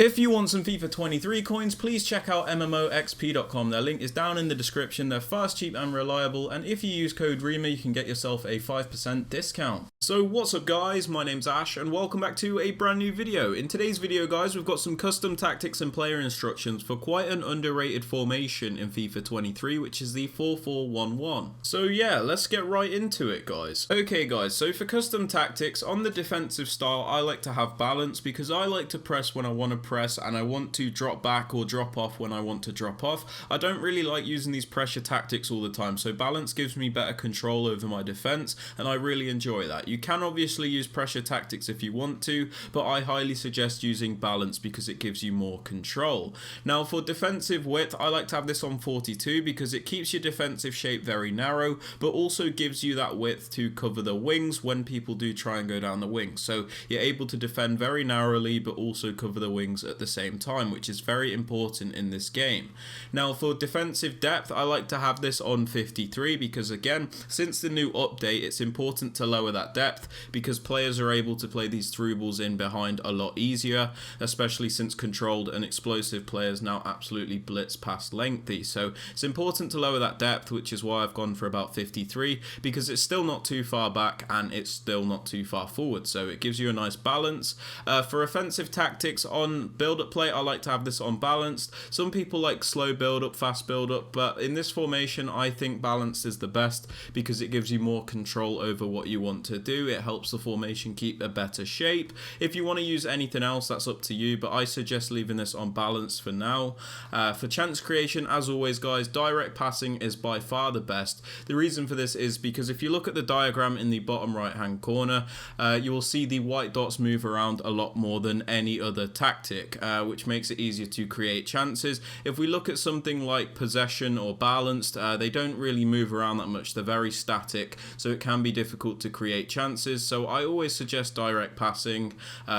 If you want some FIFA 23 coins, please check out MMOXP.com. Their link is down in the description. They're fast, cheap and reliable, and if you use code Rema you can get yourself a 5% discount. So what's up guys, my name's Ash and welcome back to a brand new video. In today's video guys, we've got some custom tactics and player instructions for quite an underrated formation in FIFA 23, which is the 4-4-1-1. So yeah, let's get right into it guys. Okay guys, so for custom tactics, on the defensive style I like to have balance because I like to press when I want to press and I want to drop back or drop off when I want to drop off. I don't really like using these pressure tactics all the time, so balance gives me better control over my defense and I really enjoy that. You can obviously use pressure tactics if you want to, but I highly suggest using balance because it gives you more control. Now for defensive width, I like to have this on 42 because it keeps your defensive shape very narrow, but also gives you that width to cover the wings when people do try and go down the wings. So you're able to defend very narrowly, but also cover the wings at the same time, which is very important in this game. Now for defensive depth, I like to have this on 53 because again, since the new update, it's important to lower that depth because players are able to play these through balls in behind a lot easier, especially since controlled and explosive players now absolutely blitz past lengthy. So it's important to lower that depth, which is why I've gone for about 53 because it's still not too far back and it's still not too far forward, so it gives you a nice balance. For offensive tactics on build-up play, I like to have this on balanced. Some people like slow build-up, fast build-up, but in this formation I think balanced is the best because it gives you more control over what you want to do. It helps the formation keep a better shape. If you want to use anything else, that's up to you, but I suggest leaving this on balance for now. For chance creation, as always guys, direct passing is by far the best. The reason for this is because if you look at the diagram in the bottom right hand corner, you will see the white dots move around a lot more than any other tactic, which makes it easier to create chances. If we look at something like possession or balanced, they don't really move around that much. They're very static, so it can be difficult to create chances. So I always suggest direct passing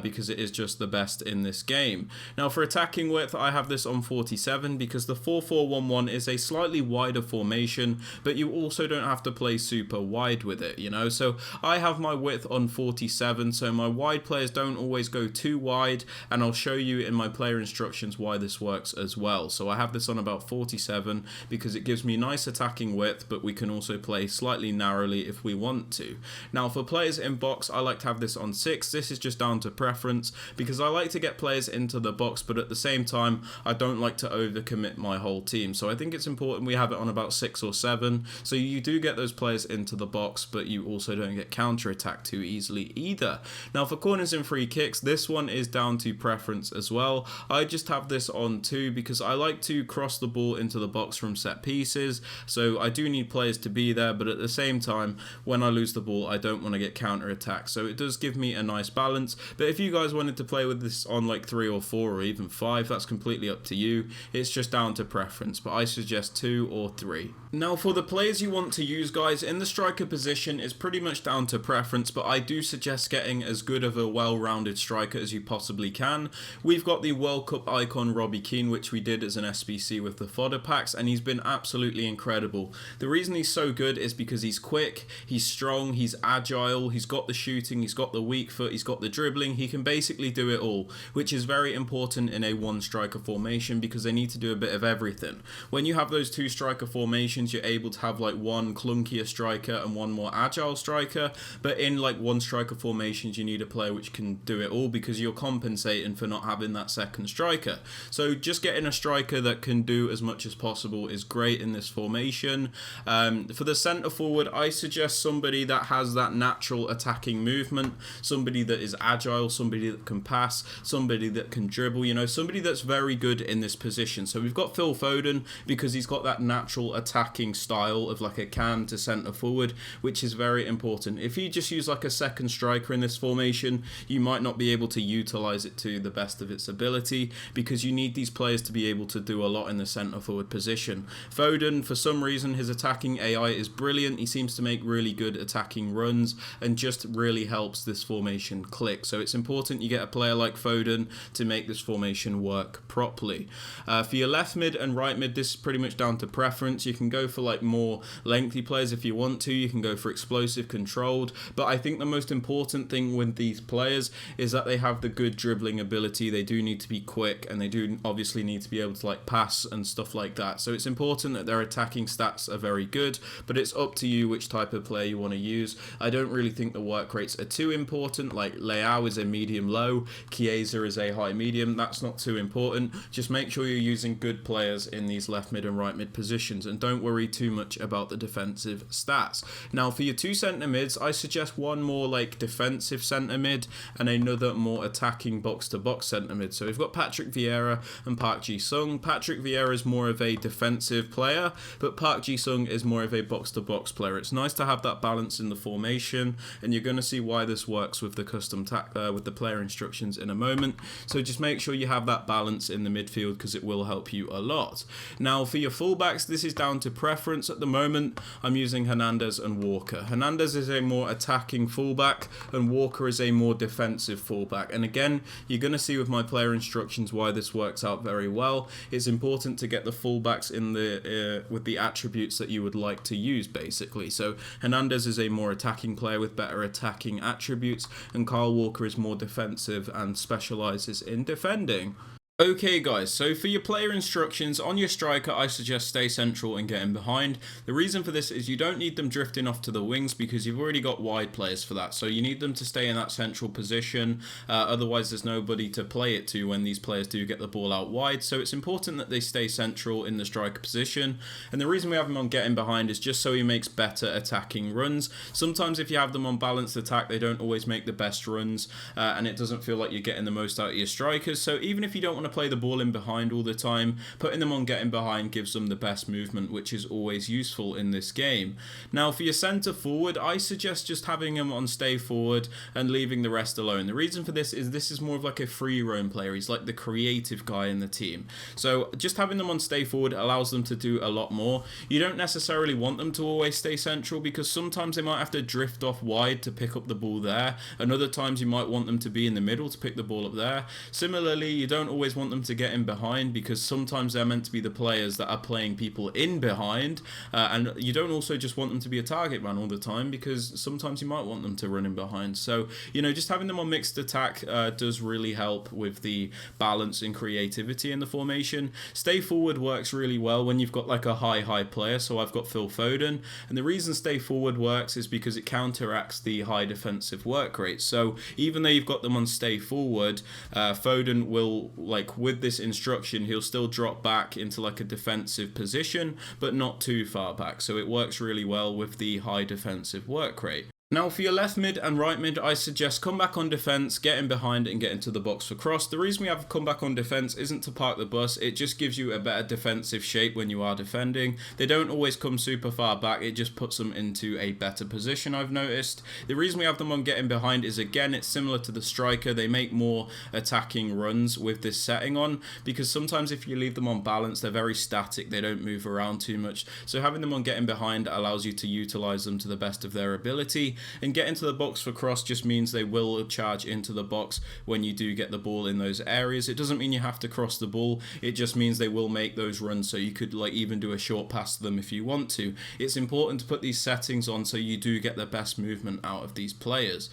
because it is just the best in this game. Now for attacking width, I have this on 47 because the 4-4-1-1 is a slightly wider formation, but you also don't have to play super wide with it, you know. So I have my width on 47, so my wide players don't always go too wide, and I'll show you in my player instructions why this works as well. So I have this on about 47 because it gives me nice attacking width, but we can also play slightly narrowly if we want to. Now for players in box, I like to have this on 6. This is just down to preference because I like to get players into the box, but at the same time I don't like to overcommit my whole team. So I think it's important we have it on about 6 or 7, so you do get those players into the box, but you also don't get counter-attacked too easily either. Now for corners and free kicks, this one is down to preference as well. I just have this on 2 because I like to cross the ball into the box from set pieces, so I do need players to be there, but at the same time when I lose the ball I don't want to get counter-attacked, so it does give me a nice balance. But if you guys wanted to play with this on like 3 or 4 or even 5, that's completely up to you. It's just down to preference, but I suggest 2 or 3. Now for the players you want to use guys, in the striker position is pretty much down to preference, but I do suggest getting as good of a well-rounded striker as you possibly can. We've got the World Cup icon Robbie Keane, which we did as an SBC with the fodder packs, and he's been absolutely incredible. The reason he's so good is because he's quick, he's strong, he's agile, he's got the shooting, he's got the weak foot, he's got the dribbling. He can basically do it all, which is very important in a one striker formation because they need to do a bit of everything. When you have those 2 striker formations, you're able to have like one clunkier striker and one more agile striker, but in like one striker formations you need a player which can do it all because you're compensating for not having that second striker. So just getting a striker that can do as much as possible is great in this formation. For the centre forward, I suggest somebody that has that natural attacking movement, somebody that is agile, somebody that can pass, somebody that can dribble, you know, somebody that's very good in this position. So we've got Phil Foden because he's got that natural attacking style of like a cam to centre forward, which is very important. If you just use like a second striker in this formation, you might not be able to utilise it to the best of its ability because you need these players to be able to do a lot in the centre forward position. Foden, for some reason, his attacking AI is brilliant. He seems to make really good attacking runs and just really helps this formation click. So it's important you get a player like Foden to make this formation work properly. For your left mid and right mid, this is pretty much down to preference. You can go for like more lengthy players if you want to. You can go for explosive, controlled, but I think the most important thing with these players is that they have the good dribbling ability mobility, they do need to be quick, and they do obviously need to be able to like pass and stuff like that. So it's important that their attacking stats are very good, but it's up to you which type of player you want to use. I don't really think the work rates are too important. Like Leao is a medium low, Chiesa is a high medium. That's not too important. Just make sure you're using good players in these left mid and right mid positions, and don't worry too much about the defensive stats. Now for your two centre mids, I suggest one more like defensive centre mid and another more attacking box to box centre mid. So we've got Patrick Vieira and Park Ji-sung. Patrick Vieira is more of a defensive player, but Park Ji-sung is more of a box to box player. It's nice to have that balance in the formation, and you're going to see why this works with the custom with the player instructions in a moment. So just make sure you have that balance in the midfield, because it will help you a lot. Now for your fullbacks, this is down to preference. At the moment I'm using Hernandez and Walker. Hernandez is a more attacking fullback and Walker is a more defensive fullback, and again you're going to see with my player instructions why this works out very well. It's important to get the fullbacks in the with the attributes that you would like to use basically. So Hernandez is a more attacking player with better attacking attributes, and Kyle Walker is more defensive and specializes in defending. Okay guys, so for your player instructions, on your striker I suggest stay central and get in behind. The reason for this is you don't need them drifting off to the wings, because you've already got wide players for that. So you need them to stay in that central position, otherwise there's nobody to play it to when these players do get the ball out wide. So it's important that they stay central in the striker position, and the reason we have him on getting behind is just so he makes better attacking runs. Sometimes if you have them on balanced attack, they don't always make the best runs, and it doesn't feel like you're getting the most out of your strikers. So even if you don't want to play the ball in behind all the time, putting them on getting behind gives them the best movement, which is always useful in this game. Now for your centre forward, I suggest just having him on stay forward and leaving the rest alone. The reason for this is more of like a free roam player. He's like the creative guy in the team. So just having them on stay forward allows them to do a lot more. You don't necessarily want them to always stay central, because sometimes they might have to drift off wide to pick up the ball there, and other times you might want them to be in the middle to pick the ball up there. Similarly, you don't always want them to get in behind, because sometimes they're meant to be the players that are playing people in behind, and you don't also just want them to be a target man all the time, because sometimes you might want them to run in behind. So you know, just having them on mixed attack does really help with the balance and creativity in the formation. Stay forward works really well when you've got like a high player. So I've got Phil Foden, and the reason stay forward works is because it counteracts the high defensive work rate. So even though you've got them on stay forward, Foden will, like with this instruction, he'll still drop back into like a defensive position, but not too far back. So it works really well with the high defensive work rate. Now for your left mid and right mid, I suggest come back on defence, get in behind and get into the box for cross. The reason we have come back on defence isn't to park the bus, it just gives you a better defensive shape when you are defending. They don't always come super far back, it just puts them into a better position, I've noticed. The reason we have them on getting behind is, again, it's similar to the striker. They make more attacking runs with this setting on, because sometimes if you leave them on balance, they're very static, they don't move around too much. So having them on getting behind allows you to utilise them to the best of their ability. And get into the box for cross just means they will charge into the box when you do get the ball in those areas. It doesn't mean you have to cross the ball, it just means they will make those runs, so you could like even do a short pass to them if you want to. It's important to put these settings on so you do get the best movement out of these players.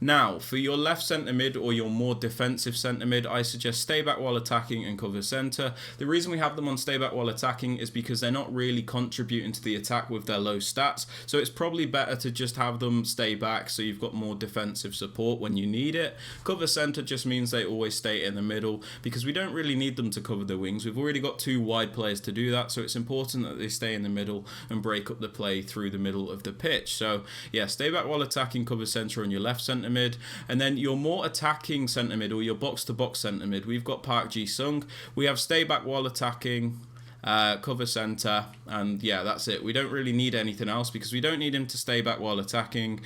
Now, for your left centre mid or your more defensive centre mid, I suggest stay back while attacking and cover centre. The reason we have them on stay back while attacking is because they're not really contributing to the attack with their low stats. So it's probably better to just have them stay back so you've got more defensive support when you need it. Cover centre just means they always stay in the middle, because we don't really need them to cover the wings. We've already got two wide players to do that, so it's important that they stay in the middle and break up the play through the middle of the pitch. So yeah, stay back while attacking, cover centre on your left centre mid. And then your more attacking centre mid, or your box to box centre mid, we've got Park Ji-sung. We have stay back while attacking, cover centre, and yeah, that's it. We don't really need anything else, because we don't need him to stay back while attacking,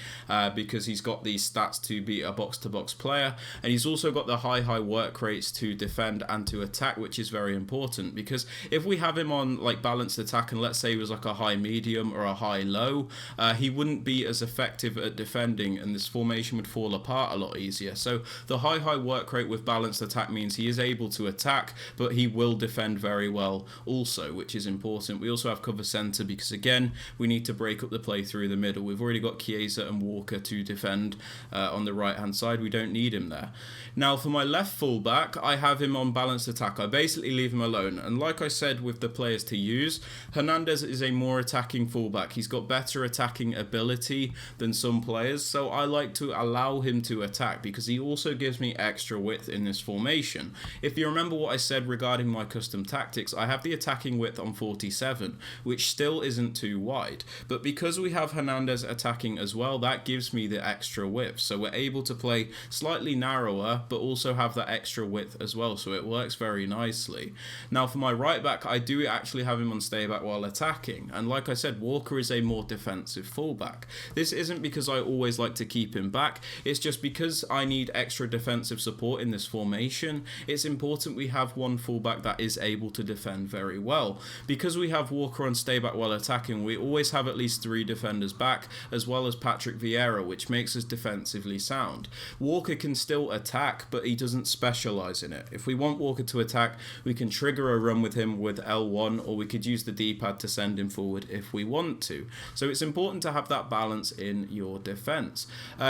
because he's got these stats to be a box to box player, and he's also got the high work rates to defend and to attack, which is very important. Because if we have him on like balanced attack, and let's say he was like a high medium or a high low, he wouldn't be as effective at defending, and this formation would fall apart a lot easier. So the high work rate with balanced attack means he is able to attack, but he will defend very well also, which is important. We also have cover centre because, again, we need to break up the play through the middle. We've already got Chiesa and Walker to defend on the right-hand side. We don't need him there. Now, for my left fullback, I have him on balanced attack. I basically leave him alone. And like I said with the players to use, Hernandez is a more attacking fullback. He's got better attacking ability than some players, so I like to allow him to attack because he also gives me extra width in this formation. If you remember what I said regarding my custom tactics, I have the attacking width on 47, which still isn't too wide. But because we have Hernandez attacking as well, that gives me the extra width. So we're able to play slightly narrower, but also have that extra width as well, so it works very nicely. Now for my right back, I do actually have him on stay back while attacking, and like I said, Walker is a more defensive fullback. This isn't because I always like to keep him back, it's just because I need extra defensive support in this formation. It's important we have one fullback that is able to defend very well. Because we have Walker on stay back while attacking, we always have at least 3 defenders back, as well as Patrick Vieira, which makes us defensively sound. Walker can still attack, but he doesn't specialise in it. If we want Walker to attack, we can trigger a run with him with L1, or we could use the D-pad to send him forward if we want to. So it's important to have that balance in your defence.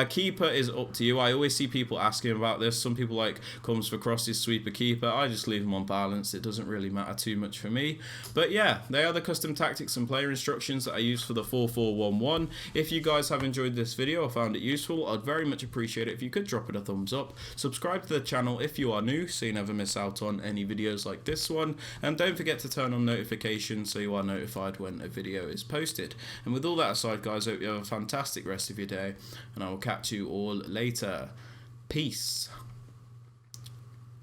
Keeper is up to you. I always see people asking about this. Some people like comes for crosses, sweeper, keeper. I just leave him on balance. It doesn't really matter too much for me. But yeah, they are the custom tactics and player instructions that I use for the 4-4-1-1. If you guys have enjoyed this video or found it useful, I'd very much appreciate it if you could drop it a thumbs up. Subscribe to the channel if you are new so you never miss out on any videos like this one, and don't forget to turn on notifications so you are notified when a video is posted. And with all that aside, guys, I hope you have a fantastic rest of your day, and I will catch you all later. Peace.